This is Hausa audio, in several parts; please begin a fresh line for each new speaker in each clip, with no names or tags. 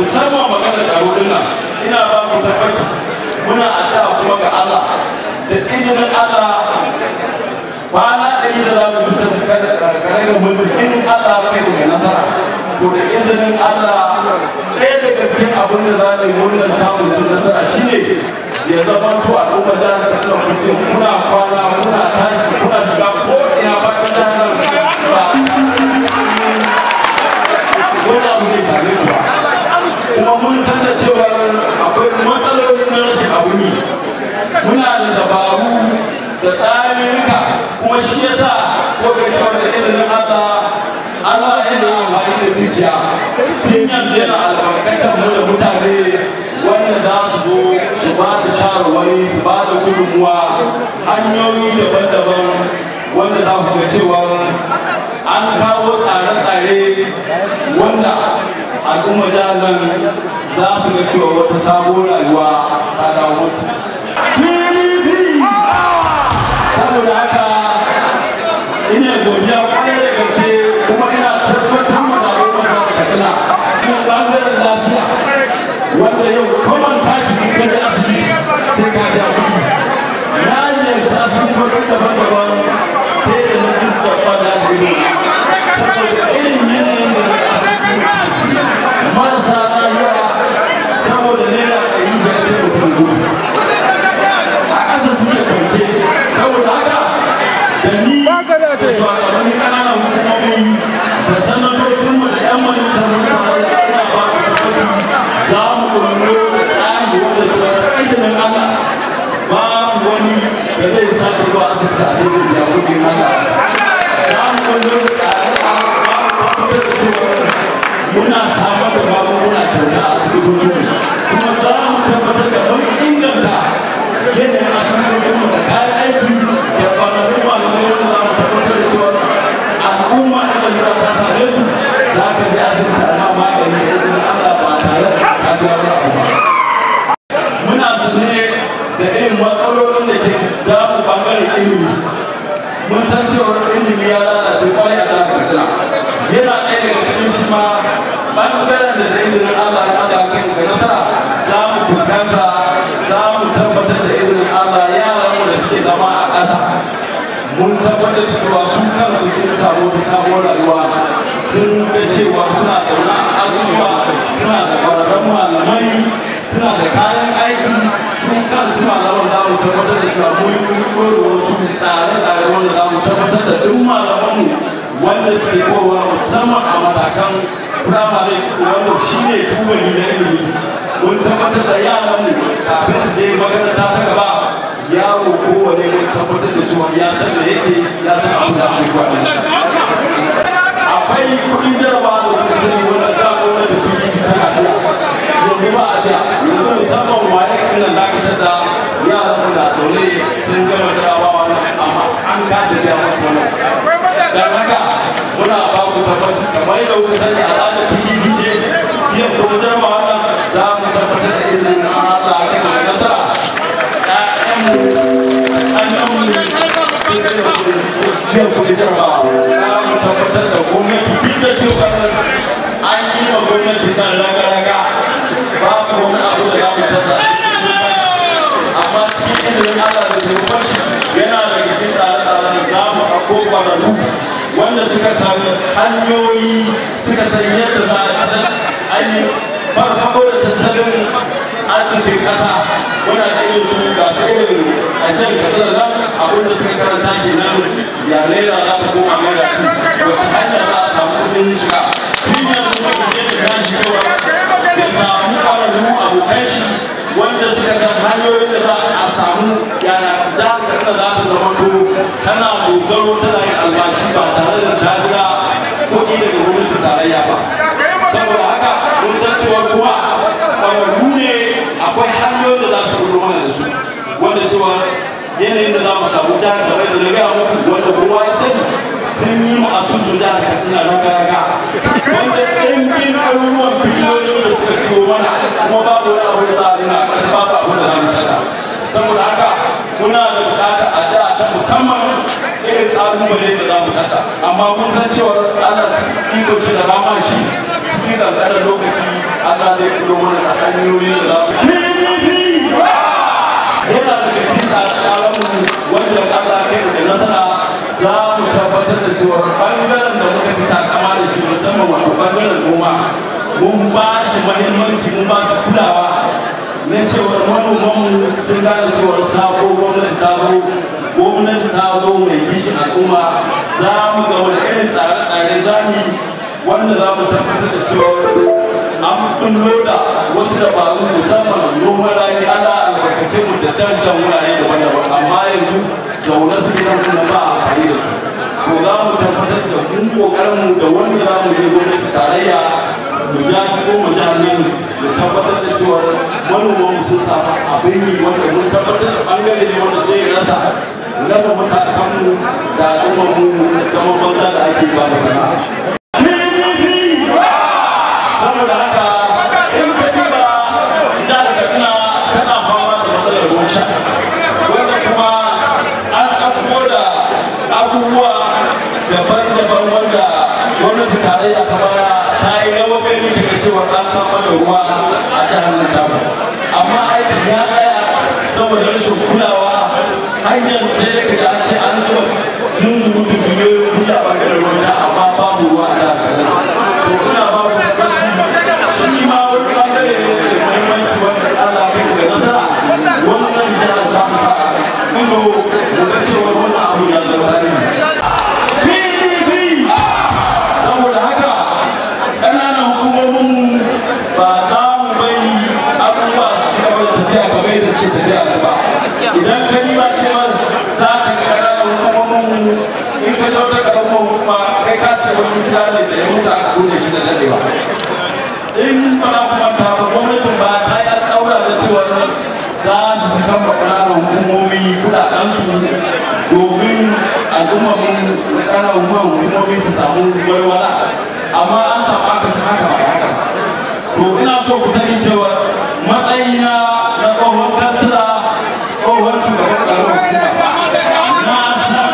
musamman magana tsaro din nan ina ba ku tabbaci muna addu'a kuma ga Allah da izinin Allah kwana ɗari da za mu bisa kare ga mutum in Allah kai daga nasara to da izinin Allah ɗaya daga cikin abin da za mu yi murnar samun cin nasara shine ya zama to al'umma jihar Katsina ku ce muna kwana muna tashi muna shiga ko ina fatan jihar nan wani abu ne same ku kuma mun san da cewa akwai matsaloli na rashin abun yi muna da dabaru da tsarurruka kuma shi yasa ko ga cewa da izinin Allah yana amfani da zuciya tun yanzu yana albarkatar mu da mutane wanda za su zo su ba da shawarwari su ba da gudunmuwa hanyoyi daban-daban wanda za ku ga cewa an kawo tsare-tsare wanda al'umma jihar nan za su ga cewa wata sabon rayuwa ta dawo musu. Saboda haka ina godiya kwarai da gaske kuma ina tabbatar da al'umma jihar Katsina cikin ɓangaren lafiya wanda yau kowane taki in ka je asibiti sai ka biya kuɗi. Na ziyarci asibitoci daban-daban sai da na duk da da saboda irin yanayin da na asibitoci marasa lafiya saboda naira ɗari biyar sai mutum gudu a ƙasa suke kwance. Saboda haka da ni da shugabannin ƙananan hukumomi da sanatocinmu da 'yan majalisar mutane ina ba ku tabbaci za mu kullo da tsari wanda cewa izinin Allah babu wani da zai sake zuwa asibiti a cikin biya kuɗin Allah. Za mu kullo da tsari a babu tabbatar da cewa muna samar da magunguna kyauta a asibitocinmu kuma za mu tabbatar da mun inganta yanayin asibitocinmu da kayan aiki da ƙwararrun malamai wanda za mu tabbatar da cewa al'umma da ta same su za ka je asibiti a nan magani da izinin Allah ba tare da ka biya wani abu ba. Muna sane da irin matsalolin da ke damu bangaren ilimi. Mun san cewa ilimi ya lalace kwarai a jihar Katsina. Yana ɗaya daga cikin shi ma bangaren da izinin Allah ya haɗa kai ga nasara za mu fuskanta za mu tabbatar da izinin Allah yaranmu da suke zama a ƙasa. Mun tabbatar da cewa su kansu sun samu wata sabuwar rayuwa sun ga cewa suna da wani abubuwa suna da ƙwararren malamai suna da kayan aiki sun kansu malaman za mu tabbatar da cewa mun yi wasu tsare-tsare wanda za mu tabbatar da duk malamanmu wanda suke kowa musamman a matakan firamare wanda shi ne tubali na ilimi mun tabbatar da yaranmu kafin su je makaranta ta gaba yaro kowane ne tabbatar da cewa ya san da yake ya san abin da ake kwaɗa. Akwai kuɗin jarabawa da kuka sani wanda ta gona da kuɗi tana biya yanzu ba a biya yanzu musamman waye kan dakatar da yaran da zaune sun gama jarabawa amma an kasa biya musu wannan. Dan haka muna ba ku tabbaci kamar yadda kuka sani al'adar PDP ce biyan kuɗin jarabawa nan za mu tabbatar da izinin Allah a kan nasara. Biyan kuɗi jarabawa za mu tabbatar da gwamnati duk da cewa an yi wa gwamnati kan raga-raga babu wani abu da za mu canza amma cikin izinin Allah da taimakon shi yana da cikin tsare-tsaren da za mu ɗauko ƙwararru wanda suka san hanyoyi suka san yadda za a yi farfaɗo da tattalin arzikin ƙasa muna da irin su ga su irin a can kasar nan abin da suka karanta ke nan ya naira za ta koma naira tu wacce hanya za a samu kuɗin shiga tun yanzu da kuɗin shiga shi cewa ya samu ƙwararru abokan shi wanda suka san hanyoyin da za a samu yaya jihar Katsina za ta zama to tana dogaro tana yin albashi ba tare da ta jira kuɗi daga gwamnatin tarayya ba. Saboda haka mun san cewa kuma ƙwararru ne akwai hanyoyin da za su gudu mana da su wanda cewa yanayin da za mu samu jihar da da na gaya muku wanda kowa ya sani sun yi ma asusun jihar Katsina raga-raga wanda ɗimbin ɗaruruwan biliyoyi da suka ciwo mana kuma babu wani abu da za a nuna ƙasa babu abu da za mu tada. Saboda haka muna da buƙatar a jiha ta musamman irin ƙalubale da za mu tada amma mun san cewa ana ikon shi da rama shi cikin ƙanƙanin lokaci Allah zai kudo mana da hanyoyi da yana da cikin tsare-tsarenmu wanda Allah kai da nasara za mu tabbatar da cewa ɓangaren da muka fi takama da shi musamman wato ɓangaren noma mun ba shi mahimmanci mun ba shi kulawa na cewar manomanmu sun gane cewar sabo gwamnati ta zo mai kishin al'umma za mu ga wani irin tsare-tsare zami wanda za mu tabbatar da cewa an kullo da wasu dabaru musamman noman rani ana albarkace mu da dangan wurare daban-daban amma yanzu zaune su gidan kuma ba a amfani da su to za mu tabbatar da kun kokarin mu da wanda za mu je gwamnati tarayya mu ja ko mu ja ne mu tabbatar da cewa manoman mu sun samu abin yi wanda mun tabbatar da bangare ne wanda zai rasa raba matasan mu da al'ummar mu zaman banza da ake ba da sana'a. Saboda haka in ka duba jihar Katsina tana fama da matsalar ruwan sha wanda kuma an ɗauko da abubuwa daban-daban wanda gwamnati tarayya ta baya ta yi na wakili daga cewa an samar da ruwa a jihar nan tamu amma aikin ya tsaya saboda rashin kulawa hanyar sai da kaji an ce an zuba zunzurutun biliyoyin kuɗi a ɓangaren ruwan sha amma babu ruwa a jihar Katsina to kuna babu shi ma wani ɓangare ne da muhimmanci wanda Allah kai daga nasara wannan jihar za mu sa ido mu ga cewa wannan abu ya zama tarihi. Saboda haka ƙananan hukumomin ba za mu bari abubuwa su ci gaba da tafiya kamar yadda suke tafiya ba. Idan ka yi ba cewa za ka ga ƙananan hukumomin in ka zo da ƙaramin hukuma kai ka ce wani gida ne da ya mutu aka kone shi da daɗewa. In ba na kuma ta ba gwamnatin ba ta yi alƙawura da cewa za su saka ma ƙananan hukumomi kuɗaɗensu domin al'ummarmu da ƙananan hukumomi su samu walwala amma an samu akasin haka ba haka to ina so ku sani cewa matsayina na tsohon kansila tsohon shugaban ƙaramar hukuma na san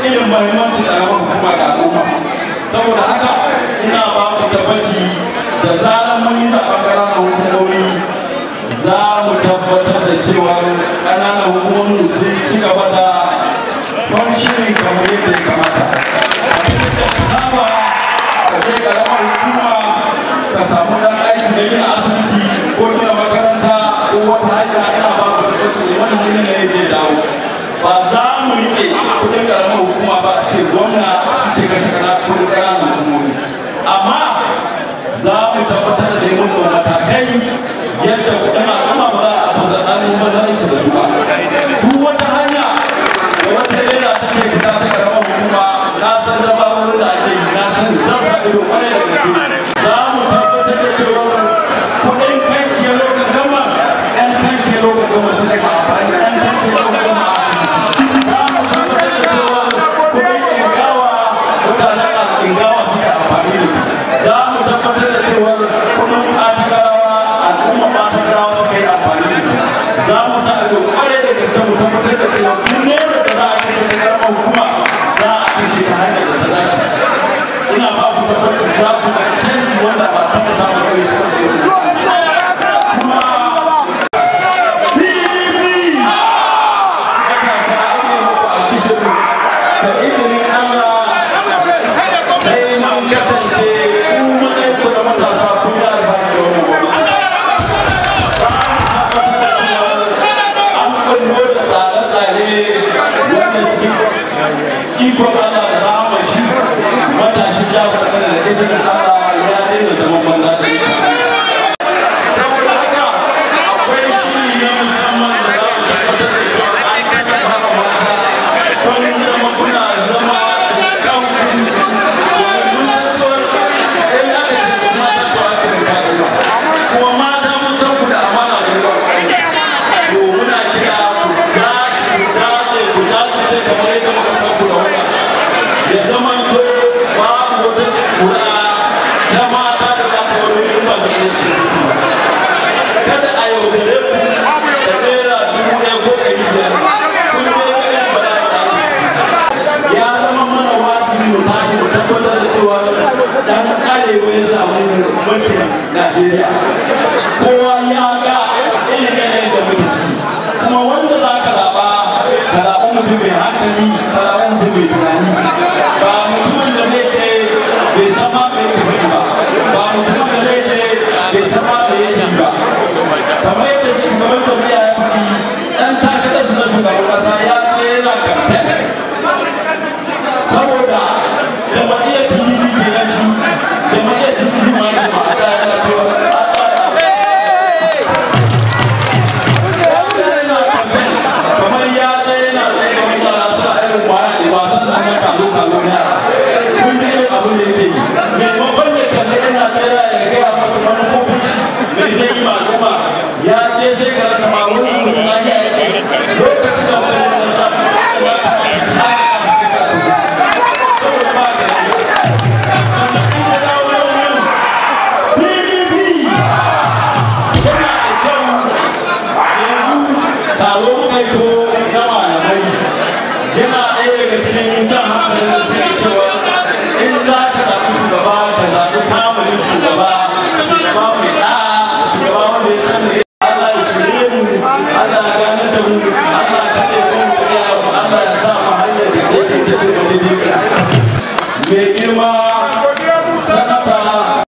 irin mahimmancin ƙaramar hukuma ga al'umma saboda haka ina ba ku tabbaci da zarar mun yi zaɓen ƙananan hukumomi za mu tabbatar da cewa ƙananan hukumomi sun ci gaba da functioning kamar yadda ya kamata. Saba ka je ƙaramar hukuma ka samu ɗan aiki da gina asibiti ko gina makaranta ko wata hanya ina ba ku tabbaci da wani hanyar da zai dawo. Ba za mu riƙe kuɗin ƙaramar hukuma ba a ce gwamna shi ke kashe kuɗin ƙananan hukumomi. Amma za mu tabbatar da yin matakai yadda kuɗin al'umma ba za a fasa tsarin banzanci da su ba. Su wata hanya da wata lera take fita ta karamar hukuma na san dabarun da ake yi na san zan sa ido kwarai da gaske. Za mu tabbatar da cewa kuɗin kanki ya lokacin gama ɗan kanki ya lokacin gama su daga amfani ɗan kanki ya lokacin gama za mu tabbatar da cewa kuɗin ingawa mutanen ingawa suke amfani da su. Za mu tabbatar da cewa kuɗin atagarawa al'umma atagarawa suke amfani da su. Za mu sa ido kwarai da gaske mu tabbatar da cewa duk ne da za a kashe ta karamar hukuma za a kashe ta hanyar da ta dace. Ina ba ku tabbaci za ku ga canji wanda ba taɓa samun kai shi wanda ya kuma PDP matasa ake muku albishir da izinin Allah sai mun kasance ku matsayin ku da matasa kun yi alfahari da wannan gwamnati. An kullo da tsare-tsare wanda cikin ikon Allah da rama shi matashi ya faɗa da izinin Allah ya daina zaman banza da ita. Saboda haka akwai shiri na musamman da za mu tabbatar da cewa an taɓa mata kun zama kuna zama da kanku domin mun san cewa in aka tafi mata to aka tafi ba kuma mata mun san ku da amana da yawa to muna kira ku tashi ku dage ku jajirce kamar yadda muka san ku da wannan ya zama to babu wata kura ta mata da za ta wani irin ba da yake mutu kada a yaudare ku da naira 1,000 ko 500 kun dai ga irin bala'i da ake ciki ya zama mana wajibi mu tashi mu tabbatar da cewa dan arewa ya samu mulkin Najeriya kowa ya ga irin yanayin da muke ciki kuma wanda za ka zaɓa ka zaɓa mutum mai hankali ka zaɓa mutum mai tunani ba mutumin da zai ce bai san ma mai tafi ba ba mutumin da zai ce bai san ma mai yake ba kamar yadda shugaban jami'a ya faɗi ɗan takararsa na shugaban ƙasa ya ce yana kamfen saboda jama'iyyar PDP ke na shi jama'iyyar PDP ma da ma'ada yana cewa kamar ya ce yana tsaye kamar yara suna irin kwaya da wasan da ana kalo yara kun ji irin abin da yake yi maimakon ya kalli yan Najeriya ya gaya masa manufofin shi mai zai yi al'umma ya ce sai ka rasa ma wani mutum na iya yake lokacin da wani wani shafi ya ta yana ɗaya daga cikin jan hankalin da suke cewa in za ka zaɓi shugaba ka zaɓi kamunin shugaba shugaba mai ɗa'a shugaba wanda ya san da Allah ya shirye mu Allah ya gane da mu Allah ya kaɗe mu Allah ya sa mu hanyar da ke ta ce da mai girma